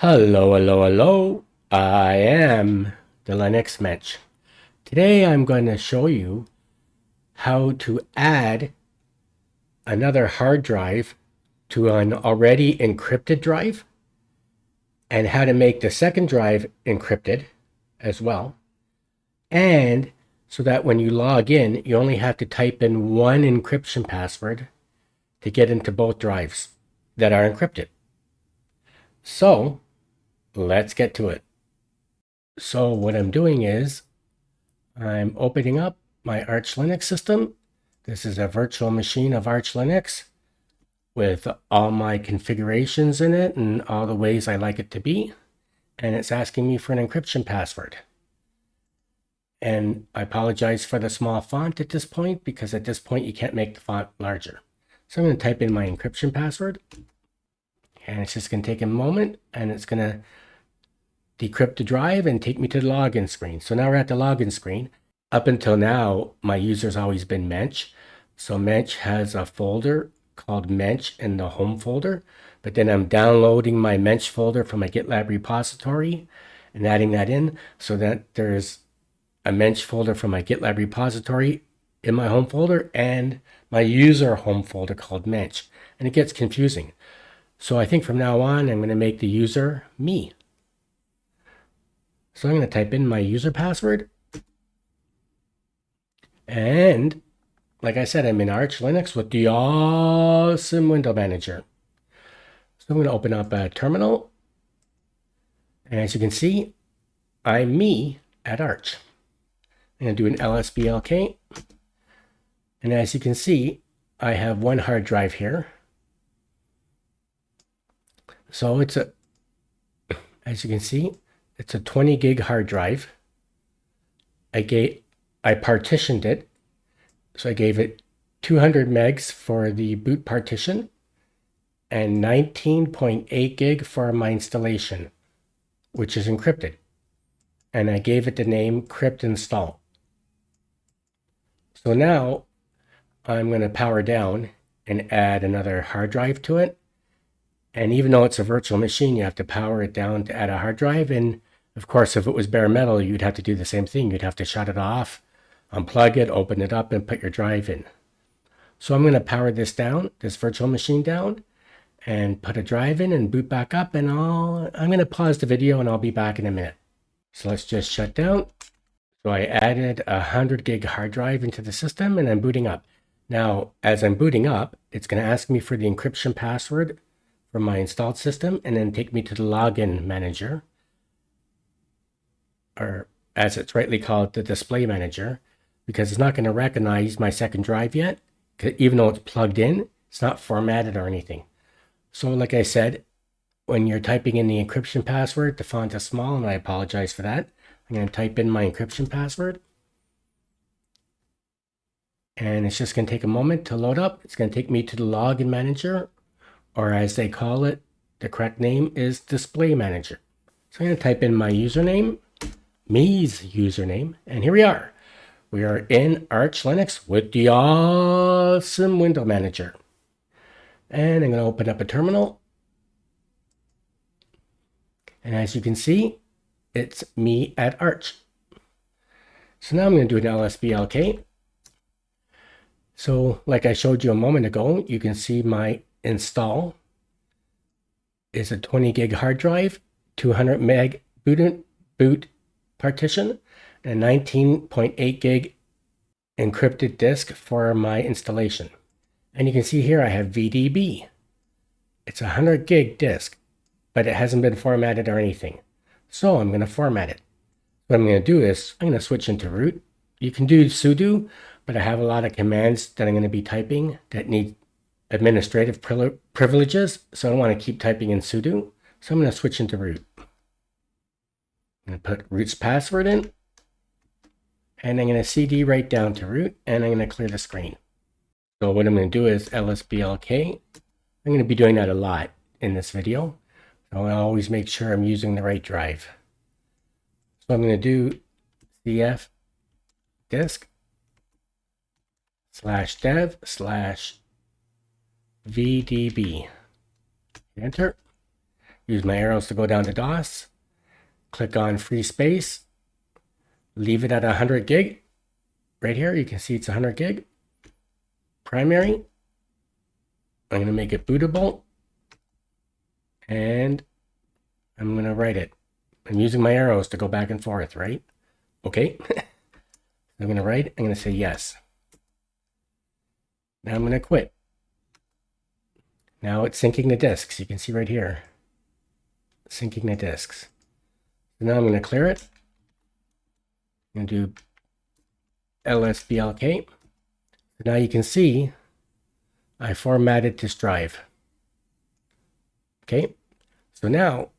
Hello, hello, hello. I am the Linux Mensch. Today I'm going to show you how to add another hard drive to an already encrypted drive and how to make the second drive encrypted as well. And so that when you log in, you only have to type in one encryption password to get into both drives that are encrypted. So let's get to it. So what I'm doing is I'm opening up my Arch Linux system. This is a virtual machine of Arch Linux with all my configurations in it and all the ways I like it to be. And it's asking me for an encryption password. And I apologize for the small font at this point, because at this point you can't make the font larger. So I'm going to type in my encryption password. And it's just going to take a moment, and it's going to decrypt the drive and take me to the login screen. So now we're at the login screen. Up until now, my user's always been Mensch. So Mensch has a folder called Mensch in the home folder, but then I'm downloading my Mensch folder from my GitLab repository and adding that in, so that there's a Mensch folder from my GitLab repository in my home folder and my user home folder called Mensch. And it gets confusing. So I think from now on, I'm going to make the user me. So I'm going to type in my user password. And like I said, I'm in Arch Linux with the awesome window manager. So I'm going to open up a terminal. And as you can see, I'm me at Arch. I'm going to do an lsblk. And as you can see, I have one hard drive here. So as you can see, it's a 20 gig hard drive. I partitioned it. So I gave it 200 megs for the boot partition and 19.8 gig for my installation, which is encrypted. And I gave it the name crypt install. So now I'm going to power down and add another hard drive to it. And even though it's a virtual machine, you have to power it down to add a hard drive. And of course, if it was bare metal, you'd have to do the same thing. You'd have to shut it off, unplug it, open it up, and put your drive in. So I'm going to power this down, this virtual machine down, and put a drive in and boot back up. And I'm going to pause the video and I'll be back in a minute. So let's just shut down. So I added a 100 gig hard drive into the system and I'm booting up. Now, as I'm booting up, it's going to ask me for the encryption password for my installed system and then take me to the login manager, or as it's rightly called, the display manager, because it's not going to recognize my second drive yet. Even though it's plugged in, it's not formatted or anything. So like I said, when you're typing in the encryption password, the font is small, and I apologize for that. I'm going to type in my encryption password. And it's just going to take a moment to load up. It's going to take me to the login manager, or as they call it, the correct name is display manager. So I'm going to type in my username, me's username, and here we are. We are in Arch Linux with the awesome window manager. And I'm going to open up a terminal. And as you can see, it's me at Arch. So now I'm going to do an lsblk. So like I showed you a moment ago, you can see my install is a 20 gig hard drive, 200 meg boot partition, and 19.8 gig encrypted disk for my installation. And you can see here I have VDB. It's a 100 gig disk, but it hasn't been formatted or anything. So I'm going to format it. What I'm going to do is I'm going to switch into root. You can do sudo, but I have a lot of commands that I'm going to be typing that need administrative privileges, so I don't want to keep typing in sudo. So I'm going to switch into root. I'm going to put root's password in, and I'm going to cd right down to root, and I'm going to clear the screen. So what I'm going to do is lsblk. I'm going to be doing that a lot in this video. So I always make sure I'm using the right drive. So I'm going to do cf disk /dev/vdb. Enter. use my arrows to go down to DOS, click on free space, leave it at 100 gig. Right here, you can see it's 100 gig. Primary. I'm going to make it bootable. And I'm going to write it. I'm using my arrows to go back and forth, right? Okay. I'm going to write. I'm going to say yes. Now I'm going to quit. Now it's syncing the disks. You can see right here. Syncing the disks. So now I'm going to clear it. I'm going to do lsblk. So now you can see I formatted this drive. Okay. So now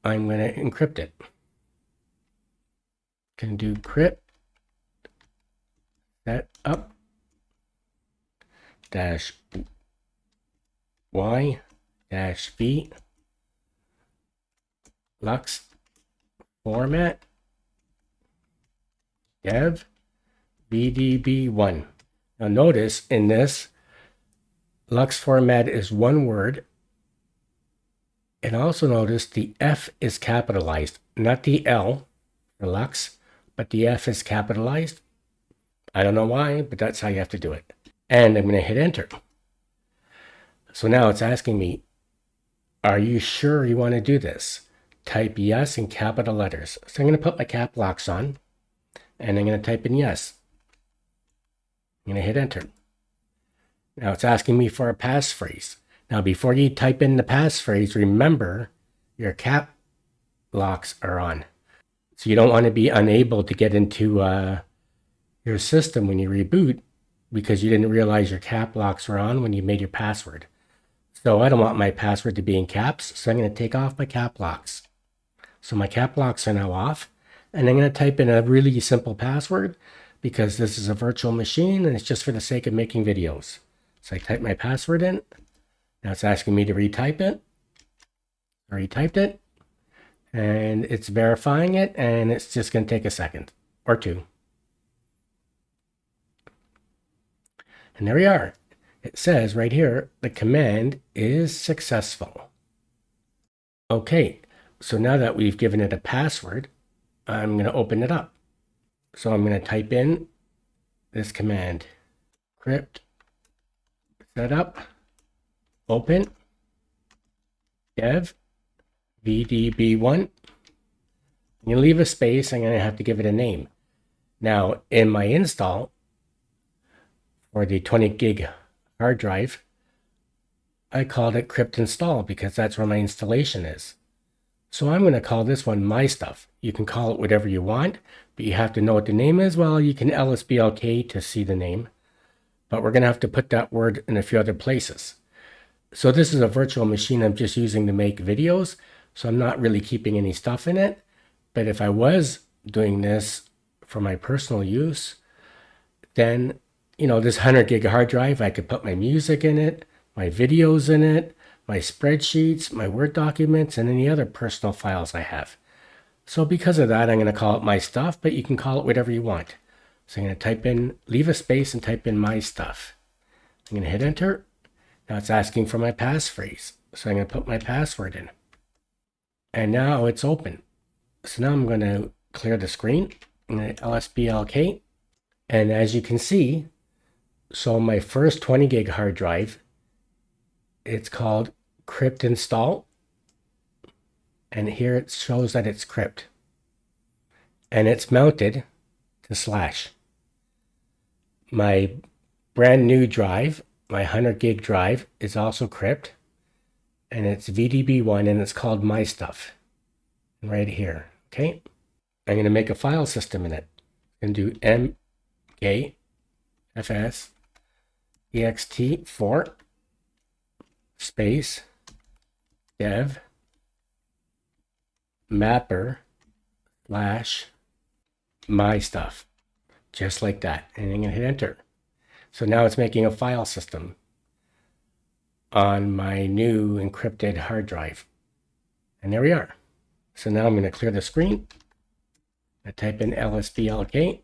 I'm going to encrypt it. Can do crypt that up dash y dash v lux format dev vdb1. Now notice in this lux format is one word. And also notice the F is capitalized, not the L for lux, but the F is capitalized. I don't know why, but that's how you have to do it. And I'm going to hit enter. So now it's asking me, are you sure you want to do this? Type yes in capital letters. So I'm going to put my cap locks on, and I'm going to type in yes. I'm going to hit enter. Now it's asking me for a passphrase. Now before you type in the passphrase, remember your cap locks are on. So you don't want to be unable to get into your system when you reboot because you didn't realize your cap locks were on when you made your password. So I don't want my password to be in caps, so I'm going to take off my cap locks. So my cap locks are now off, and I'm going to type in a really simple password because this is a virtual machine and it's just for the sake of making videos. So I type my password in. Now it's asking me to retype it. I retyped it, and it's verifying it, and it's just going to take a second or two. And there we are. It says right here, the command is successful. Okay, so now that we've given it a password, I'm going to open it up. So I'm going to type in this command, crypt setup, open, dev, vdb1. You leave a space, I'm going to have to give it a name. Now, in my install, for the 20 gig hard drive, I called it crypt install because that's where my installation is. So I'm going to call this one my stuff. You can call it whatever you want, but you have to know what the name is. Well, you can lsblk to see the name, but we're going to have to put that word in a few other places. So this is a virtual machine I'm just using to make videos, so I'm not really keeping any stuff in it. But if I was doing this for my personal use, then, you know, this 100 gig hard drive, I could put my music in it, my videos in it, my spreadsheets, my Word documents, and any other personal files I have. So because of that, I'm going to call it my stuff, but you can call it whatever you want. So I'm going to type in, leave a space and type in my stuff. I'm going to hit enter. Now it's asking for my passphrase. So I'm going to put my password in. And now it's open. So now I'm going to clear the screen. I'm going to lsblk. And as you can see, so my first 20 gig hard drive, it's called crypt install. And here it shows that it's crypt. And it's mounted to slash. My brand new drive, my 100 gig drive, is also crypt. And it's VDB1 and it's called my stuff. Right here. Okay. I'm going to make a file system in it. I'm going to do mkfs ext4 space dev mapper slash my stuff, just like that, and I'm going to hit enter. So now it's making a file system on my new encrypted hard drive, and there we are. So now I'm going to clear the screen. I type in lsblk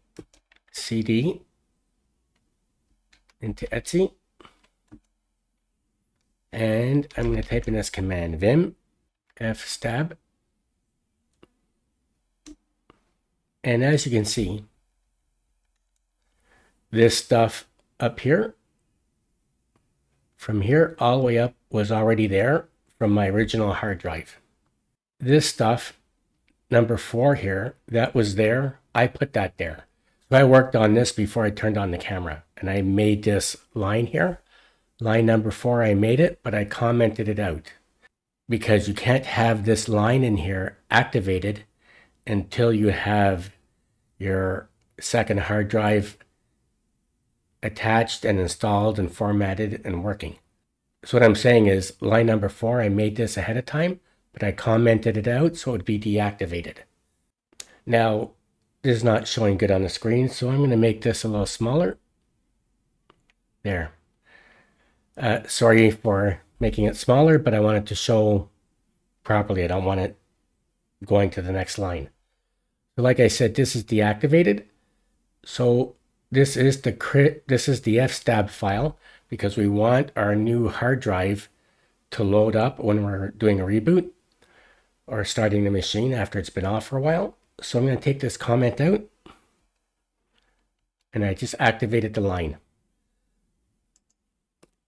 cd into Etsy, And I'm going to type in this command, vim fstab. And as you can see, this stuff up here, from here all the way up, was already there from my original hard drive. This stuff, number 4 here, that was there, I put that there. So I worked on this before I turned on the camera, and I made this line here. Line number 4, I made it, but I commented it out because you can't have this line in here activated until you have your second hard drive attached and installed and formatted and working. So what I'm saying is line number 4, I made this ahead of time, but I commented it out so it would be deactivated. Now, this is not showing good on the screen, so I'm going to make this a little smaller. There. Sorry for making it smaller, but I want it to show properly. I don't want it going to the next line. So like I said, this is deactivated. So this is the fstab file because we want our new hard drive to load up when we're doing a reboot or starting the machine after it's been off for a while. So I'm going to take this comment out and I just activated the line.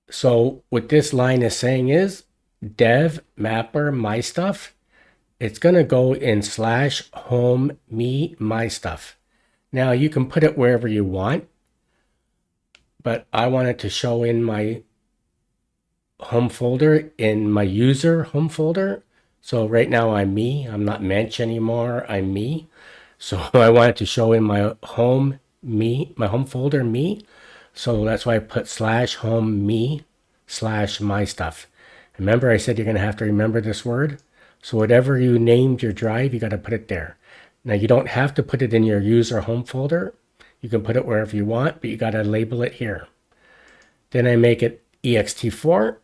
So what this line is saying is dev mapper my stuff. It's going to go in /home me my stuff. Now you can put it wherever you want, but I want it to show in my home folder, in my user home folder. So right now I'm me. I'm not Mensch anymore. I'm me. So I want it to show in my home me, my home folder me. So that's why I put /home me /my stuff. Remember, I said you're going to have to remember this word. So whatever you named your drive, you got to put it there. Now you don't have to put it in your user home folder. You can put it wherever you want, but you got to label it here. Then I make it ext4.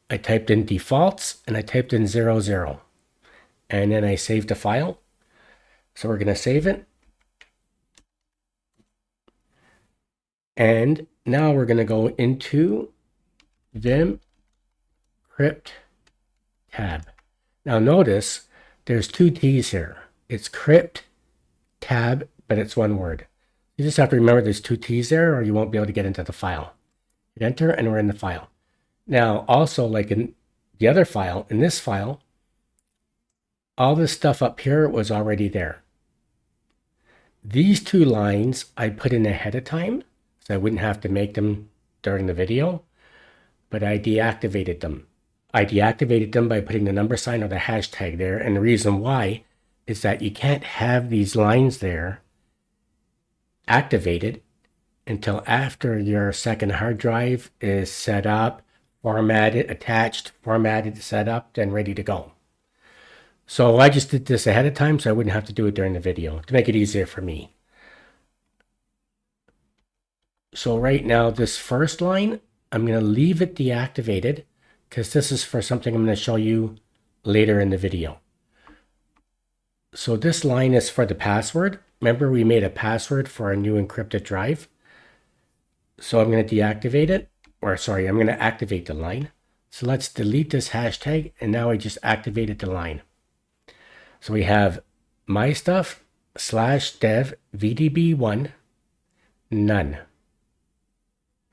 I typed in defaults and I typed in 00. And then I saved the file. So we're going to save it. And now we're going to go into vim crypttab. Now notice there's 2 T's here. It's crypttab, but it's one word. You just have to remember there's 2 T's there or you won't be able to get into the file. Hit enter and we're in the file. Now also, like in the other file, in this file, all this stuff up here was already there. These 2 lines I put in ahead of time so I wouldn't have to make them during the video, but I deactivated them. I deactivated them by putting the number sign or the hashtag there, and the reason why is that you can't have these lines there activated until after your second hard drive is set up, formatted, attached, formatted, set up, and ready to go. So I just did this ahead of time so I wouldn't have to do it during the video to make it easier for me. So right now, this first line, I'm going to leave it deactivated because this is for something I'm going to show you later in the video. So this line is for the password. Remember, we made a password for our new encrypted drive. So I'm going to deactivate it, or sorry, I'm going to activate the line. So let's delete this hashtag, and now I just activated the line. So we have my stuff /dev vdb1 none.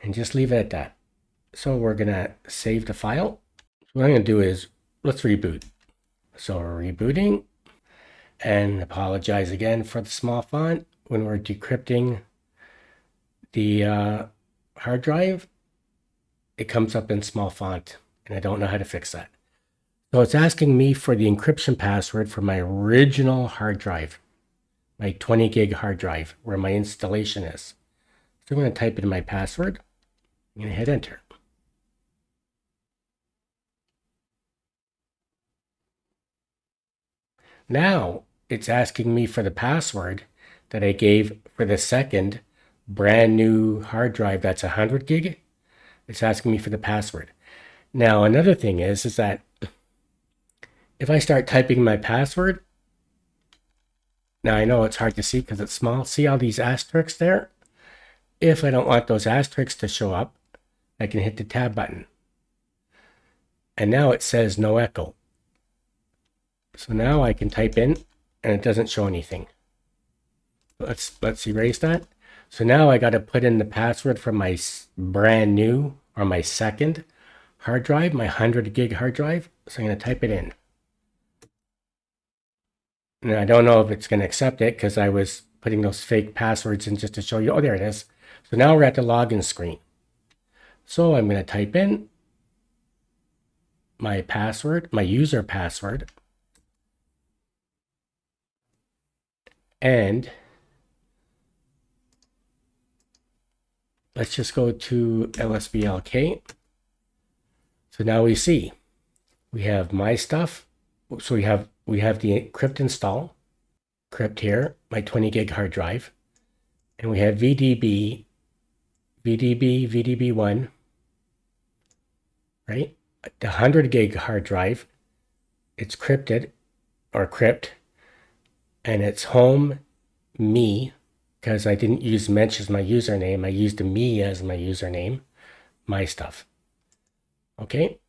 And just leave it at that. So we're going to save the file. So what I'm going to do is, let's reboot. So we're rebooting. And apologize again for the small font. When we're decrypting the hard drive, it comes up in small font. And I don't know how to fix that. So it's asking me for the encryption password for my original hard drive. My 20 gig hard drive, where my installation is. So I'm going to type in my password. I'm going to hit enter. Now it's asking me for the password that I gave for the second brand new hard drive that's 100 gig. It's asking me for the password. Now another thing is that if I start typing my password, now I know it's hard to see because it's small. See all these asterisks there? If I don't want those asterisks to show up, I can hit the tab button. And now it says no echo. So now I can type in and it doesn't show anything. Let's erase that. So now I got to put in the password for my brand new or my second hard drive, my 100 gig hard drive. So I'm going to type it in. And I don't know if it's going to accept it because I was putting those fake passwords in just to show you. Oh, there it is. So now we're at the login screen. So I'm going to type in my password, my user password. And let's just go to LSBLK. So now we see we have my stuff. So we have the Encrypt install, Encrypt here, my 20 gig hard drive, and we have VDB, VDB1, right? The 100 gig hard drive, it's crypted or crypt, and it's home me because I didn't use Mensch as my username. I used me as my username, my stuff. Okay.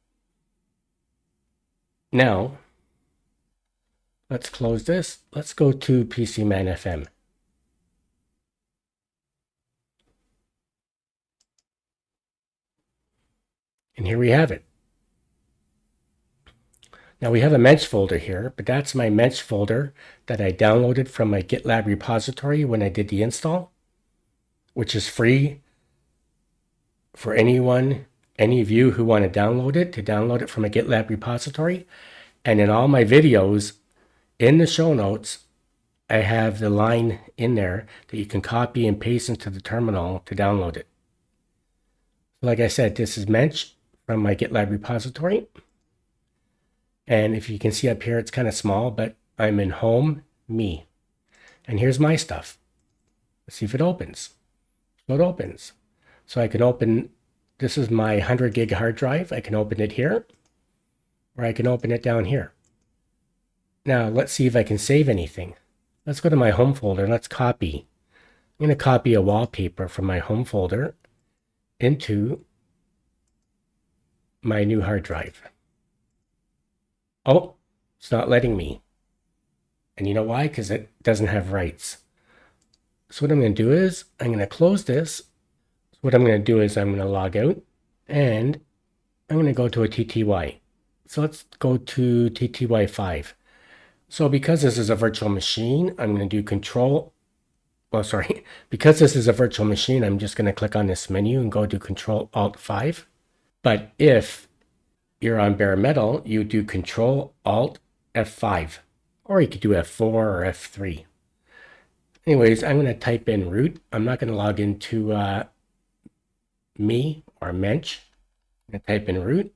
Now, let's close this. Let's go to PCman FM. And here we have it. Now we have a Mensch folder here, but that's my Mensch folder that I downloaded from my GitLab repository when I did the install, which is free for anyone, any of you who want to download it from a GitLab repository. And in all my videos, in the show notes, I have the line in there that you can copy and paste into the terminal to download it. Like I said, this is Mensch from my GitLab repository. And if you can see up here, it's kind of small, but I'm in home, me. And here's my stuff. Let's see if it opens. So it opens. So I can open, this is my 100 gig hard drive. I can open it here, or I can open it down here. Now let's see if I can save anything. Let's go to my home folder. Let's copy. I'm going to copy a wallpaper from my home folder into my new hard drive. Oh, it's not letting me. And you know why? Because it doesn't have rights. So what I'm going to do is I'm going to close this. So what I'm going to do is I'm going to log out and I'm going to go to a TTY. So let's go to TTY 5. So because this is a virtual machine, I'm going to do control. Well, sorry. Because this is a virtual machine, I'm just going to click on this menu and go to Control Alt 5. But if you're on bare metal, you do Control Alt F5, or you could do F4 or F3. Anyways, I'm going to type in root. I'm not going to log into me or Mensch. I'm going to type in root,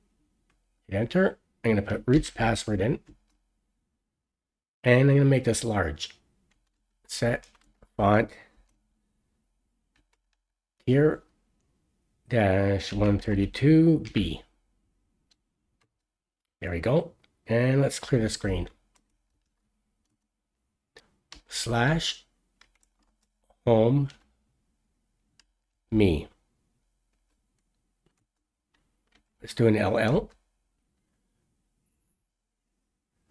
hit enter. I'm going to put root's password in, and I'm going to make this large. Set font here -132B. There we go. And let's clear the screen. /home me. Let's do an LL.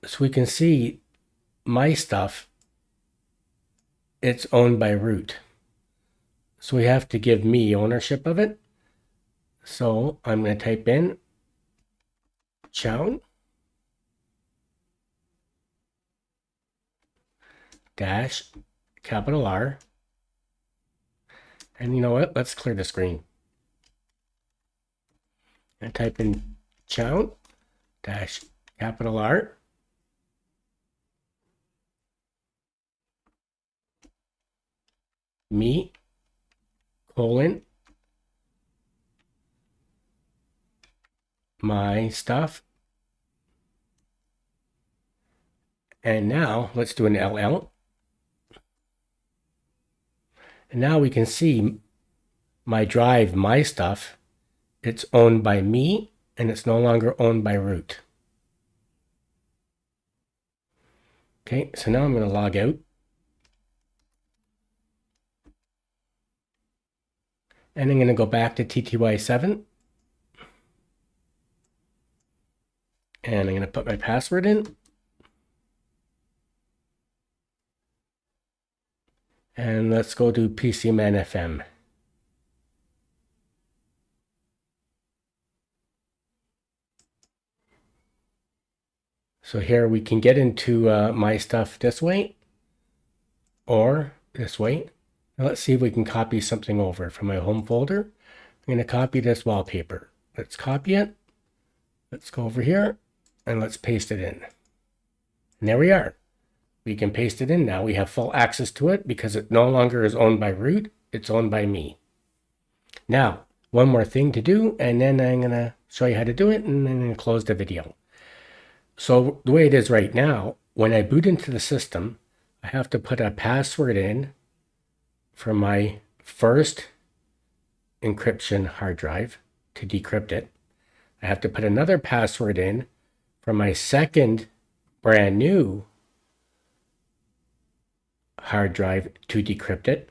So we can see my stuff, it's owned by root. So we have to give me ownership of it. So I'm going to type in chown dash capital R. And you know what? Let's clear the screen. And type in chown dash capital R. Me colon my stuff. And now let's do an LL. And now we can see my drive, my stuff, it's owned by me and it's no longer owned by root. Okay, so now I'm going to log out. And I'm going to go back to TTY7. And I'm going to put my password in. And let's go to PCMan FM. So here we can get into my stuff this way or this way. Now let's see if we can copy something over from my home folder. I'm going to copy this wallpaper. Let's copy it. Let's go over here and let's paste it in. And there we are. We can paste it in now. We have full access to it because it no longer is owned by root. It's owned by me. Now, one more thing to do, and then I'm going to show you how to do it, and then I'm going to close the video. So the way it is right now, when I boot into the system, I have to put a password in for my first encryption hard drive to decrypt it. I have to put another password in for my second brand new hard drive to decrypt it.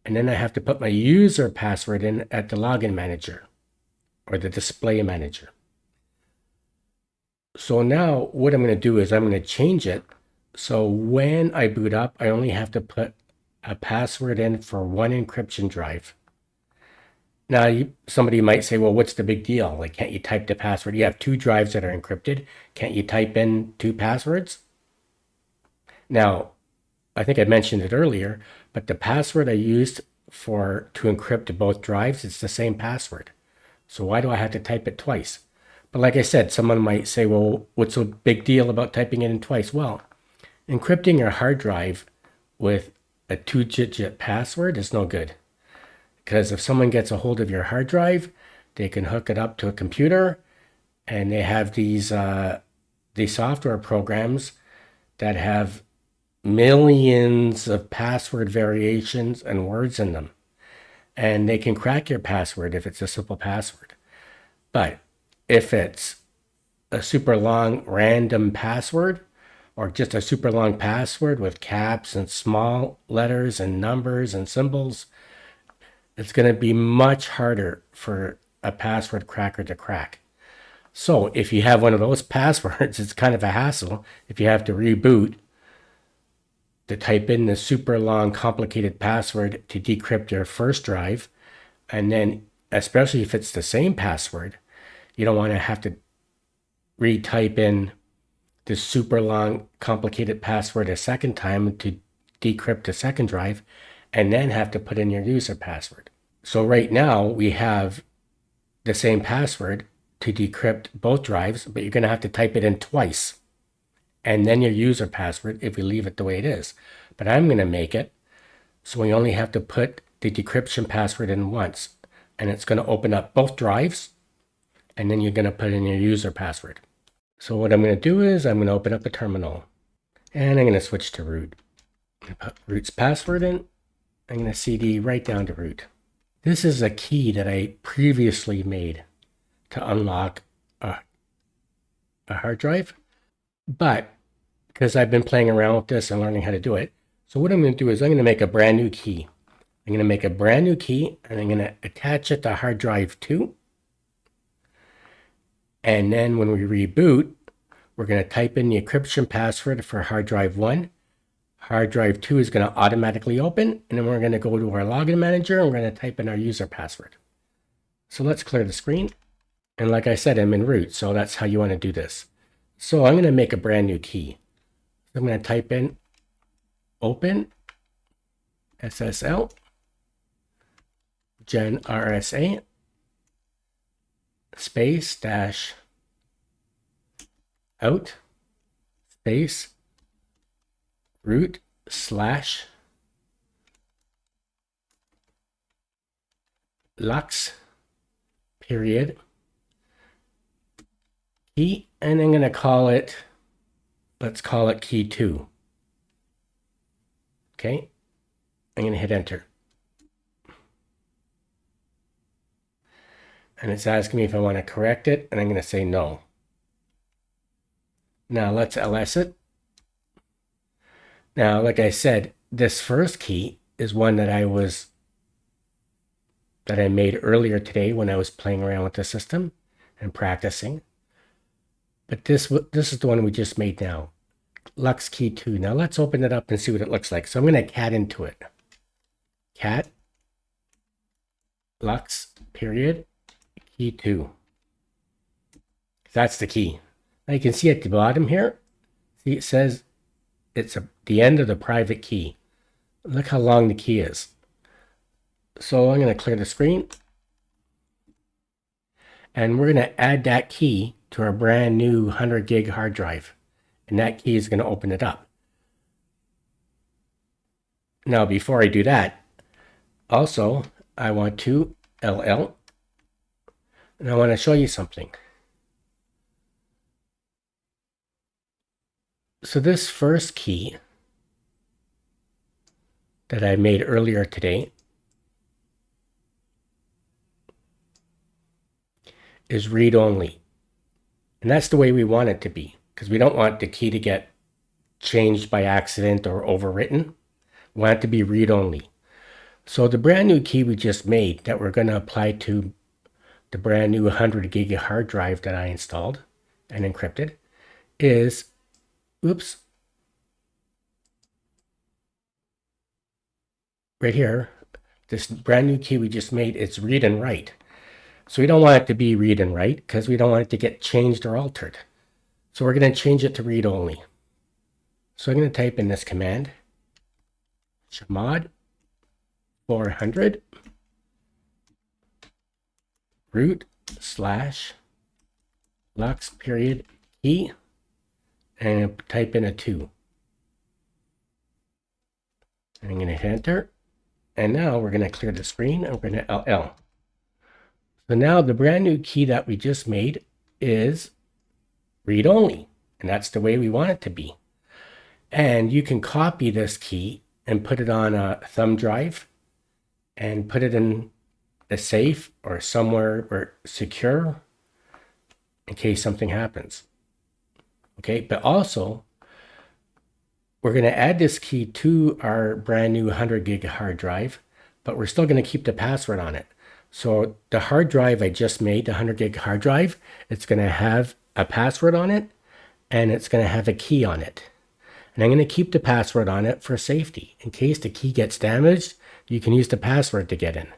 And then I have to put my user password in at the login manager or the display manager. So now what I'm going to do is I'm going to change it. So when I boot up, I only have to put a password in for one encryption drive. Now, somebody might say, well, what's the big deal? Like, can't you type the password? You have two drives that are encrypted. Can't you type in two passwords? Now, I think I mentioned it earlier, but the password I used to encrypt both drives, it's the same password. So why do I have to type it twice? But like I said, someone might say, well, what's the big deal about typing it in twice? Well, encrypting your hard drive with a 2-digit password is no good. Because if someone gets a hold of your hard drive, they can hook it up to a computer, and they have these software programs that have millions of password variations and words in them. And they can crack your password if it's a simple password. But if it's a super long random password, or just a super long password with caps and small letters and numbers and symbols, it's going to be much harder for a password cracker to crack. So if you have one of those passwords, it's kind of a hassle if you have to reboot to type in the super long complicated password to decrypt your first drive. And then, especially if it's the same password, you don't want to have to retype in this super long complicated password a second time to decrypt the second drive, and then have to put in your user password. So right now we have the same password to decrypt both drives, but you're going to have to type it in twice, and then your user password if you leave it the way it is. But I'm going to make it so we only have to put the decryption password in once, and it's going to open up both drives, and then you're going to put in your user password. So what I'm going to do is I'm going to open up a terminal, and I'm going to switch to root. I'm going to put root's password in. I'm going to cd right down to root. This is a key that I previously made to unlock a hard drive, but because I've been playing around with this and learning how to do it, so what I'm going to do is I'm going to make a brand new key. I'm going to make a brand new key, and I'm going to attach it to hard drive 2. And then when we reboot, we're going to type in the encryption password for hard drive 1. Hard drive 2 is going to automatically open, and then we're going to go to our login manager, and we're going to type in our user password. So let's clear the screen. And like I said, I'm in root, so that's how you want to do this. So I'm going to make a brand new key. I'm going to type in open SSL gen RSA space dash out space root slash lux period key, and I'm going to call it, let's call it key 2. Okay, I'm going to hit enter. And it's asking me if I want to correct it, and I'm going to say no. Now let's ls it. Now, like I said, this first key is one that I made earlier today when I was playing around with the system and practicing. But this is the one we just made now. Lux key 2. Now let's open it up and see what it looks like. So I'm going to cat into it. Cat Lux period key 2. That's the key. Now you can see at the bottom here, see it says it's the end of the private key. Look how long the key is. So I'm going to clear the screen. And we're going to add that key to our brand new 100 gig hard drive. And that key is going to open it up. Now, before I do that, also, I want to LL. And I want to show you something. So this first key that I made earlier today is read-only. And that's the way we want it to be, because we don't want the key to get changed by accident or overwritten. We want it to be read-only. So the brand new key we just made that we're going to apply to the brand new 100 gig hard drive that I installed and encrypted is, oops, right here, this brand new key we just made, it's read and write. So we don't want it to be read and write because we don't want it to get changed or altered. So we're going to change it to read only. So I'm going to type in this command, chmod 400 root / lux period key, and type in a 2. And I'm going to hit enter. And now we're going to clear the screen and we're going to LL. So now the brand new key that we just made is read only, and that's the way we want it to be. And you can copy this key and put it on a thumb drive and put it in a safe or somewhere where secure in case something happens. Okay, but also we're going to add this key to our brand new 100 gig hard drive, but we're still going to keep the password on it. So the hard drive I just made, the 100 gig hard drive, it's going to have a password on it, and it's going to have a key on it. And I'm going to keep the password on it for safety. In case the key gets damaged, you can use the password to get in.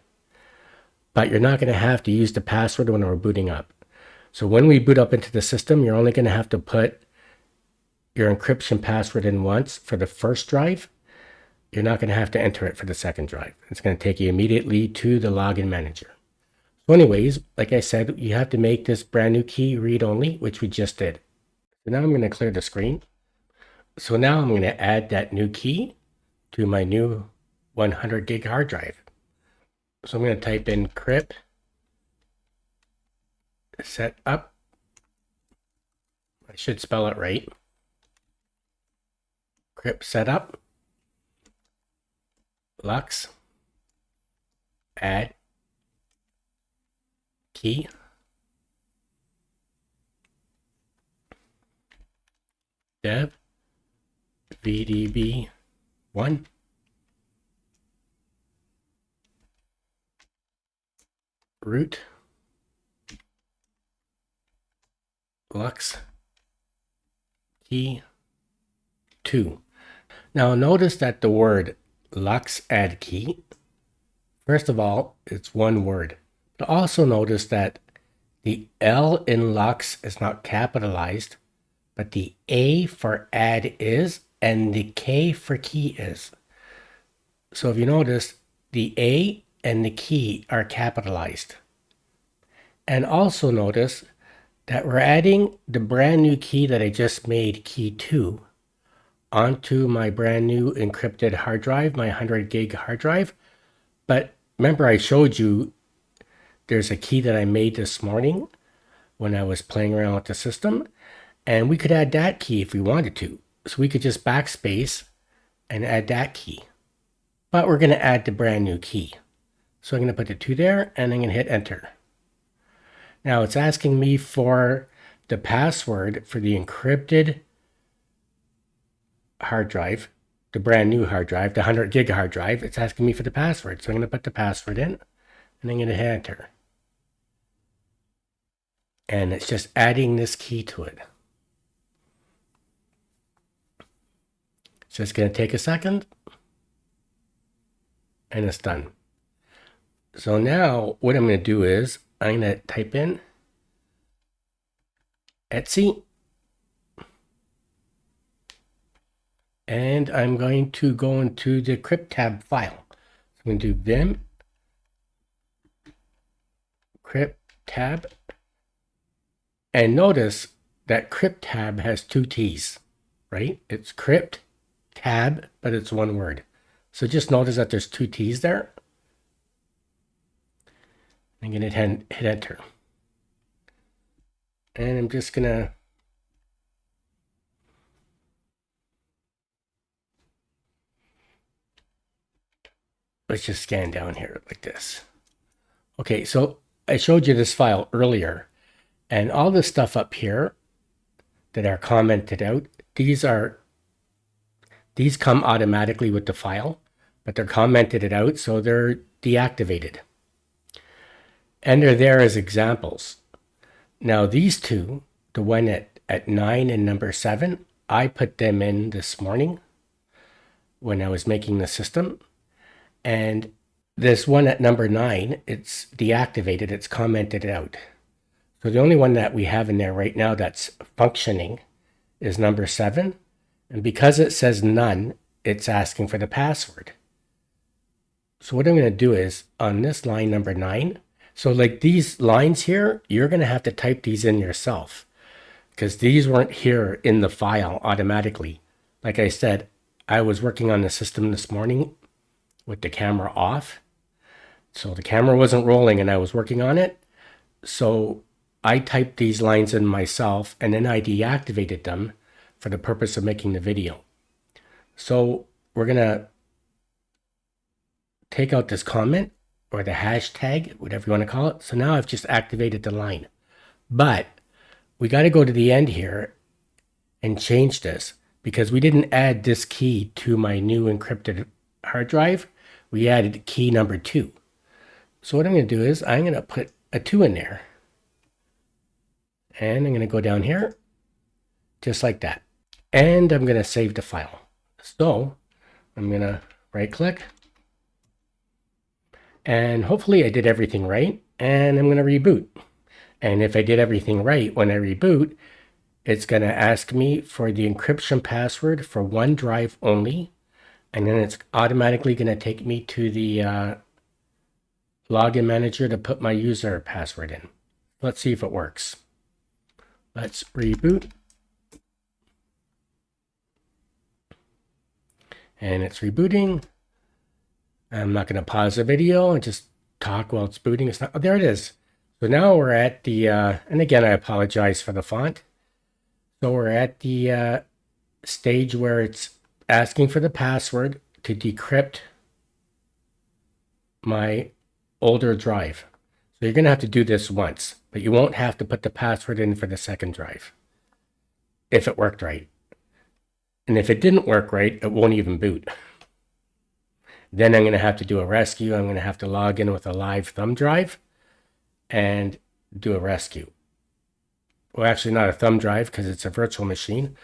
But you're not going to have to use the password when we're booting up. So when we boot up into the system, you're only going to have to put your encryption password in once for the first drive. You're not going to have to enter it for the second drive. It's going to take you immediately to the login manager. So anyways, like I said, you have to make this brand new key read only, which we just did. So now I'm going to clear the screen. So now I'm going to add that new key to my new 100 gig hard drive. So I'm going to type in encrypt set up. I should spell it right. Encrypt setup. Lux add key dev vdb1 root lux key 2. Now notice that the word Lux add key, first of all, it's one word. But also notice that the L in Lux is not capitalized, but the A for add is, and the K for key is. So if you notice, the A and the key are capitalized. And also notice that we're adding the brand new key that I just made, key 2, onto my brand new encrypted hard drive, my 100 gig hard drive. But remember I showed you there's a key that I made this morning when I was playing around with the system, and we could add that key if we wanted to. So we could just backspace and add that key. But we're going to add the brand new key. So I'm going to put the 2 there, and I'm going to hit enter. Now it's asking me for the password for the encrypted hard drive, the brand new hard drive, the 100 gig hard drive. It's asking me for the password. So I'm going to put the password in, and I'm going to hit enter. And it's just adding this key to it. just going to take a second, and it's done. So now what I'm going to do is I'm going to type in Etsy, and I'm going to go into the crypttab file. So I'm going to do vim crypttab, and notice that crypttab has two T's, right? It's crypttab, but it's one word. So just notice that there's two T's there. I'm going to hit enter. And I'm just going to let's just scan down here like this. Okay, so I showed you this file earlier, and all this stuff up here that are commented out, these come automatically with the file, but they're commented it out, so they're deactivated. And they're there as examples. Now these two, the one at 9 and number 7, I put them in this morning when I was making the system. And this one at number 9, it's deactivated, it's commented out. So the only one that we have in there right now that's functioning is number 7. And because it says none, it's asking for the password. So what I'm going to do is on this line number 9, so like these lines here, you're going to have to type these in yourself because these weren't here in the file automatically. Like I said, I was working on the system this morning with the camera off. So the camera wasn't rolling and I was working on it. So I typed these lines in myself and then I deactivated them for the purpose of making the video. So we're going to take out this comment or the hashtag, whatever you want to call it. So now I've just activated the line. But we got to go to the end here and change this because we didn't add this key to my new encrypted hard drive. We added key number 2. So what I'm going to do is I'm going to put a 2 in there. And I'm going to go down here just like that. And I'm going to save the file. So I'm going to right click. And hopefully I did everything right. And I'm going to reboot. And if I did everything right when I reboot, it's going to ask me for the encryption password for one drive only. And then it's automatically going to take me to the login manager to put my user password in. Let's see if it works. Let's reboot. And it's rebooting. I'm not going to pause the video and just talk while it's booting. It's not, oh, there it is. So now we're at the, and again, I apologize for the font. So we're at the stage where it's asking for the password to decrypt my older drive. So you're going to have to do this once, but you won't have to put the password in for the second drive if it worked right. And if it didn't work right, it won't even boot. Then I'm going to have to do a rescue. I'm going to have to log in with a live thumb drive and do a rescue. Well, actually not a thumb drive because it's a virtual machine.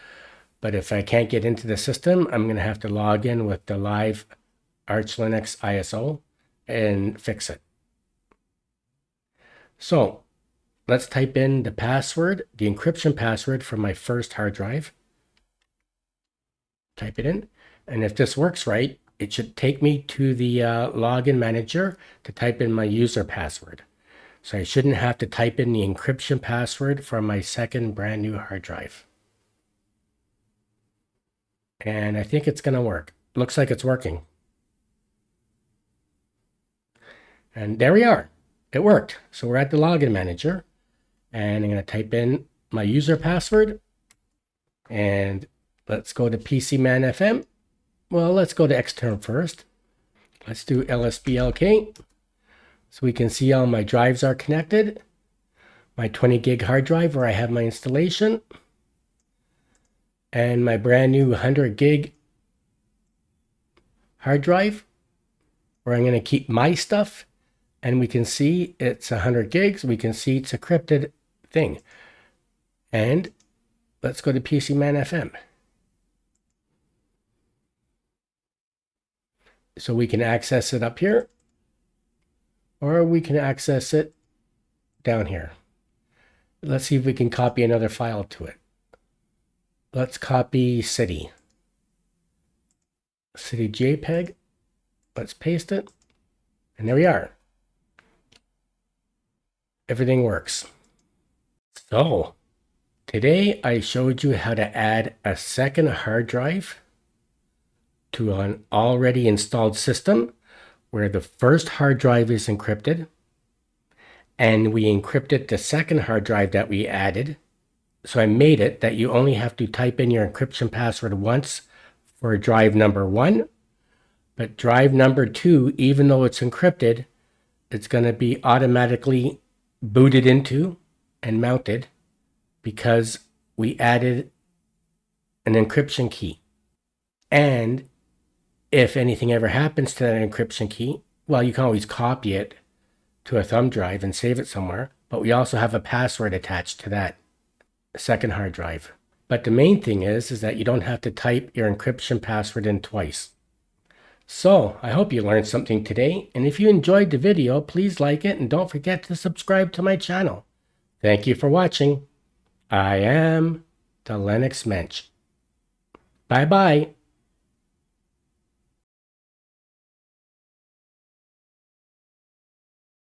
But if I can't get into the system, I'm going to have to log in with the live Arch Linux ISO and fix it. So let's type in the password, the encryption password for my first hard drive. Type it in. And if this works right, it should take me to the login manager to type in my user password. So I shouldn't have to type in the encryption password for my second brand new hard drive. And I think it's going to work. Looks like it's working. And there we are. It worked. So we're at the login manager. And I'm going to type in my user password. And let's go to PCman FM. Well, let's go to external first. Let's do LSBLK. So we can see all my drives are connected. My 20 gig hard drive where I have my installation. And my brand new 100 gig hard drive where I'm going to keep my stuff. And we can see it's 100 gigs. We can see it's a encrypted thing. And let's go to PCman FM. So we can access it up here, or we can access it down here. Let's see if we can copy another file to it. Let's copy city. City JPEG. Let's paste it. And there we are. Everything works. So today I showed you how to add a second hard drive to an already installed system where the first hard drive is encrypted, and we encrypted the second hard drive that we added. So I made it that you only have to type in your encryption password once for drive number 1, but drive number 2, even though it's encrypted, it's going to be automatically booted into and mounted because we added an encryption key. And if anything ever happens to that encryption key, well, you can always copy it to a thumb drive and save it somewhere, but we also have a password attached to that second hard drive. But the main thing is that you don't have to type your encryption password in twice. So I hope you learned something today, and if you enjoyed the video, please like it and don't forget to subscribe to my channel. Thank you for watching. I am the Linux Mensch. Bye bye.